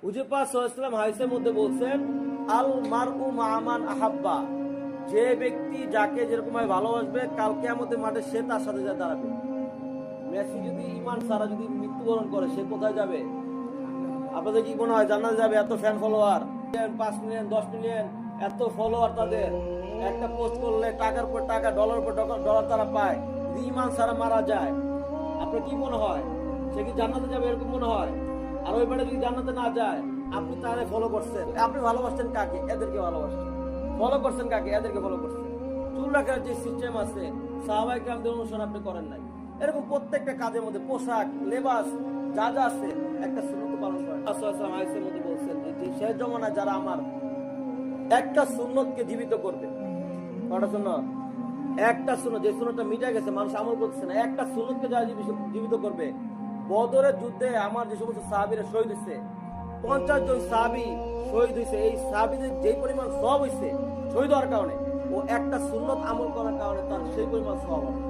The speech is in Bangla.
হুজুর পাক সাল্লাল্লাহু আলাইহি ওয়াসাল্লাম হাদিসের মধ্যে বলছেন, আল মারউ মা মান আহাব্বা, যে ব্যক্তি যাকে যেরকম ভাবে ভালোবাসবে কাল কিয়ামতের মাঠে সে তার সাথে যা দাঁড়াবে। মেসি যদি ঈমান ছাড়া যদি মৃত্যুবরণ করে সে কোথায় যাবে? আপনাদের কি মনে হয় জান্নাতে যাবে? এত ফ্যান ফলোয়ার, 5 মিলিয়ন 10 মিলিয়ন এত ফলোয়ার, তাদের একটা পোস্ট করলে টাকার পর টাকা, ডলার পর ডলার তারা পায়। যদি ঈমান ছাড়া মারা যায় আপনার কি মনে হয় সে কি জান্নাতে যাবে? এরকম মনে হয়? আর ওই পারে যদি জান্নাতে না যায়, আপনি তাহলে ফলো করছেন। আপনি ভালোবাসছেন কাকে? এদেরকে ভালোবাসছেন। ফলো করছেন কাকে? এদেরকে ফলো করছেন। চুল রাখার যে সিস্টেম আছে সাহাবায়ে কেরামদের অনুসরণ আপনি করেন নাই। এরকম প্রত্যেকটা কাজের মধ্যে পোশাক, লেবাস যা যা আছে একটা সুন্নত পালন করেন। রাসূলুল্লাহ হাদিসের মধ্যে বলছেন যে শেষ জমানায় যারা আমার একটা সুন্নতকে জীবিত করবে, কটা সুন্নত? একটা সুন্নত, যে সুন্নতটা মিটে গেছে, মানুষ আমল করতেছে না, একটা সুন্নতকে যারা জীবিত করবে। বদরের যুদ্ধে আমার যে সমস্ত সাহাবীরা শহীদ হয়েছে, 50 জন সাহাবী শহীদ হয়েছে। এই সাহাবীদের যে পরিমাণ সওয়াব হয়েছে শহীদ হওয়ার কারণে, ও একটা সুন্নত আমল করার কারণে তার সেই পরিমাণ সওয়াব হবে।